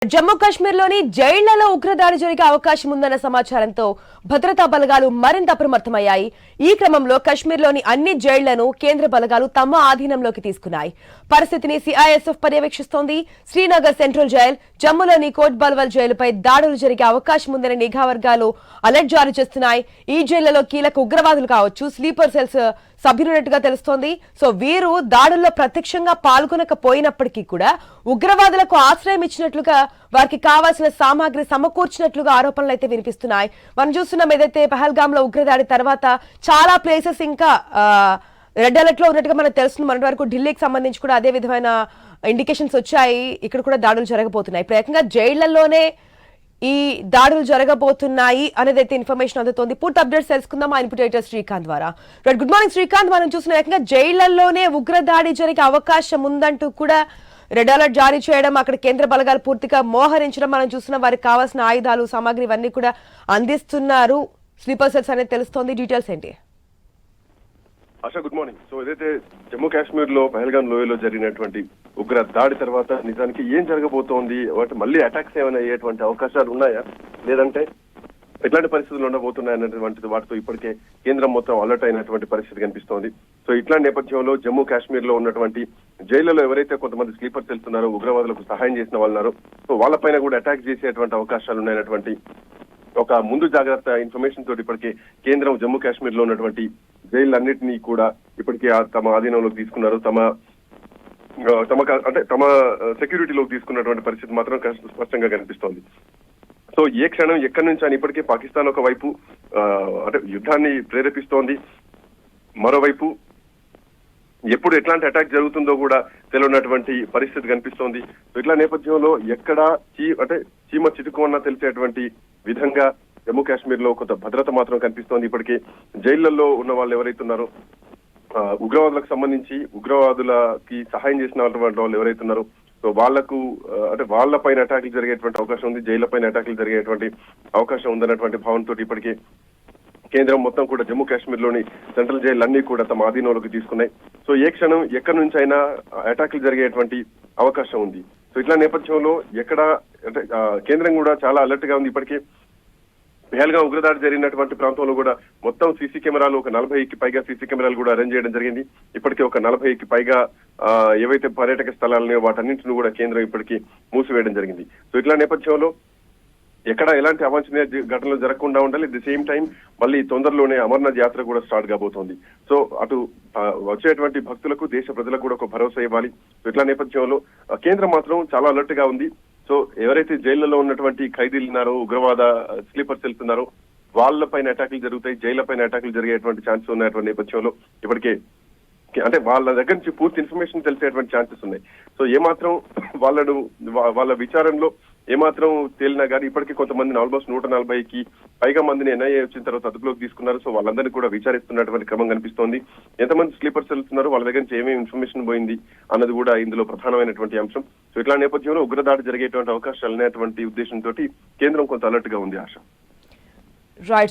జమ్మూ కాశ్మీర్లోని జైళ్లలో ఉగ్రదాడి జరిగే అవకాశం ఉందన్న సమాచారంతో భద్రతా బలగాలు మరింత అప్రమత్తమయ్యాయి. ఈ క్రమంలో కశ్మీర్లోని అన్ని జైళ్లను కేంద్ర బలగాలు తమ ఆధీనంలోకి తీసుకున్నాయి. పరిస్థితిని సిఐఎస్ఎఫ్ పర్యవేక్షిస్తోంది. శ్రీనగర్ సెంట్రల్ జైల్, జమ్మూలోని కోట్ బల్వల్ జైలుపై దాడులు జరిగే అవకాశం ఉందని నిఘా వర్గాలు అలర్ట్ జారీ చేస్తున్నాయి. ఈ జైళ్లలో కీలక ఉగ్రవాదులు కావచ్చు, స్లీపర్ సెల్స్ సభ్యులున్నట్టుగా తెలుస్తోంది. సో వీరు దాడుల్లో ప్రత్యక్షంగా పాల్గొనకపోయినప్పటికీ కూడా ఉగ్రవాదులకు ఆశ్రయం ఇచ్చినట్లుగా వారికి కావాల్సిన సామాగ్రి సమకూర్చినట్లుగా ఆరోపణలు అయితే వినిపిస్తున్నాయి. మనం చూస్తున్నాం, ఏదైతే పహల్గామ్ లో ఉగ్రదాడి తర్వాత చాలా ప్లేసెస్ ఇంకా రెడ్ అలర్ట్ లో ఉన్నట్టుగా మనకు తెలుస్తుంది. మొన్నటి వరకు ఢిల్లీకి సంబంధించి కూడా అదే విధమైన ఇండికేషన్స్ వచ్చాయి. ఇక్కడ కూడా దాడులు జరగబోతున్నాయి. ఇప్పుడు ఏకంగా జైళ్లలోనే ఈ దాడులు జరగబోతున్నాయి అనేదైతే ఇన్ఫర్మేషన్ అందుతోంది. పూర్తి అప్డేట్స్ తెలుసుకుందాం మా ఇన్పుట్ ఎడిటర్ శ్రీకాంత్ ద్వారా. Good morning Srikanth. మనం చూసిన ఏకంగా జైళ్లలోనే ఉగ్రదాడి జరిగే అవకాశం ఉందంటూ కూడా రెడ్ అలర్ట్ జారీ చేయడం, అక్కడ కేంద్ర బలగాలు పూర్తిగా మోహరించడం మనం చూసిన వారికి కావాల్సిన ఆయుధాలు సామాగ్రి ఇవన్నీ కూడా అందిస్తున్నారు స్లీపర్ సెల్స్ అనేది తెలుస్తోంది. డీటెయిల్స్ ఏంటి? ASHA, good morning. సో ఏదైతే జమ్మూ కాశ్మీర్ లో పహల్గామ్ లోయలో జరిగినటువంటి ఉగ్ర దాడి తర్వాత నిజానికి ఏం జరగబోతోంది, వాటి మళ్ళీ అటాక్స్ ఏమైనా అయ్యేటువంటి అవకాశాలు ఉన్నాయా, లేదంటే ఎట్లాంటి పరిస్థితులు ఉండబోతున్నాయనేటువంటిది వాటితో ఇప్పటికే కేంద్రం మొత్తం అలర్ట్ అయినటువంటి పరిస్థితి కనిపిస్తోంది. సో ఇట్లాంటి నేపథ్యంలో జమ్మూ కాశ్మీర్ లో ఉన్నటువంటి జైళ్లలో ఎవరైతే కొంతమంది స్లీపర్స్ వెళ్తున్నారో, ఉగ్రవాదులకు సహాయం చేసిన వాళ్ళున్నారో, సో వాళ్ళపైన కూడా అటాక్ చేసేటువంటి అవకాశాలు ఉన్నాయన్నటువంటి ఒక ముందు జాగ్రత్త ఇన్ఫర్మేషన్ తోటి ఇప్పటికే కేంద్రం జమ్మూ కాశ్మీర్ లో ఉన్నటువంటి జైళ్ళన్నింటినీ కూడా ఇప్పటికే తమ ఆధీనంలోకి తీసుకున్నారు. తమ సెక్యూరిటీలోకి తీసుకున్నటువంటి పరిస్థితి మాత్రం స్పష్టంగా కనిపిస్తోంది. సో ఏ క్షణం ఎక్కడి నుంచి అని ఇప్పటికే పాకిస్తాన్ ఒకవైపు యుద్ధాన్ని ప్రేరేపిస్తోంది, మరోవైపు ఎప్పుడు ఎట్లాంటి అటాక్ జరుగుతుందో కూడా తెలియనటువంటి పరిస్థితి కనిపిస్తోంది. ఇట్లా నేపథ్యంలో ఎక్కడ చీమ చిటుకుమన్నా తెలిసేటువంటి విధంగా జమ్మూ కాశ్మీర్ లో కొంత భద్రత మాత్రం కనిపిస్తోంది. ఇప్పటికే జైళ్లలో ఉన్న వాళ్ళు ఎవరైతే ఉన్నారో, ఉగ్రవాదులకు సంబంధించి ఉగ్రవాదులకి సహాయం చేసిన వాళ్ళు ఎవరైతే ఉన్నారో, సో వాళ్లకు వాళ్ళ పైన అటాకులు జరిగేటువంటి అవకాశం ఉంది, జైళ్ల పైన అటాకులు జరిగేటువంటి అవకాశం ఉందన్నటువంటి భావనతో ఇప్పటికే కేంద్రం మొత్తం కూడా జమ్మూ కాశ్మీర్ లోని సెంట్రల్ జైళ్లన్నీ కూడా తమ ఆధీనంలోకి తీసుకున్నాయి. సో ఏ క్షణం ఎక్కడి నుంచి అయినా అటాకులు జరిగేటువంటి అవకాశం ఉంది. సో ఇట్లా నేపథ్యంలో ఎక్కడ కేంద్రం కూడా చాలా అలర్ట్ గా ఉంది. ఇప్పటికే పహల్గామ్ ఉగ్రదాడి జరిగినటువంటి ప్రాంతంలో కూడా మొత్తం సీసీ కెమెరాలు ఒక 40కి పైగా సీసీ కెమెరాలు కూడా అరేంజ్ చేయడం జరిగింది. ఇప్పటికే ఒక 40కి పైగా ఏవైతే పర్యాటక స్థలాలున్నాయో వాటన్నింటిని కూడా కేంద్రం ఇప్పటికీ మూసివేయడం జరిగింది. సో ఇట్లా నేపథ్యంలో ఎక్కడ ఎలాంటి అవాంఛనీయ ఘటనలు జరగకుండా ఉండాలి. అట్ ది సేమ్ టైం మళ్ళీ తొందరలోనే అమర్నాథ్ యాత్ర కూడా స్టార్ట్ కాబోతోంది. సో అటు వచ్చేటువంటి భక్తులకు, దేశ ప్రజలకు కూడా ఒక భరోసా ఇవ్వాలి. సో ఇట్లా నేపథ్యంలో కేంద్రం మాత్రం చాలా అలర్ట్ గా ఉంది. సో ఎవరైతే జైళ్లలో ఉన్నటువంటి ఖైదీలు ఉన్నారో, ఉగ్రవాద స్లీపర్స్ వెళ్తున్నారో వాళ్ళపైన అటాకులు జరుగుతాయి, జైళ్ల పైన అటాకులు జరిగేటువంటి ఛాన్సెస్ ఉన్నటువంటి నేపథ్యంలో ఇప్పటికే వాళ్ళ దగ్గర నుంచి పూర్తి ఇన్ఫర్మేషన్ తెలిసేటువంటి ఛాన్సెస్ ఉన్నాయి. సో ఏమాత్రం వాళ్ళ విచారణలో ఏమాత్రం తేలినా కానీ ఇప్పటికీ కొంతమందిని ఆల్మోస్ట్ 140కి పైగా మందిని ఎన్ఐఏ వచ్చిన తర్వాత అదుపులోకి తీసుకున్నారు. సో వాళ్ళందరినీ కూడా విచారిస్తున్నటువంటి క్రమం కనిపిస్తోంది. ఎంతమంది స్లీపర్స్ వెళ్తున్నారు, వాళ్ళ దగ్గర నుంచి ఏమేమి ఇన్ఫర్మేషన్ పోయింది అన్నది కూడా ఇందులో ప్రధానమైనటువంటి అంశం. సో ఇట్లా నేపథ్యంలో ఉగ్రదాడి జరిగేటువంటి అవకాశాలు అనేటువంటి ఉద్దేశంతో కేంద్రం కొంత అలర్ట్ గా ఉంది. ఆశ. రైట్.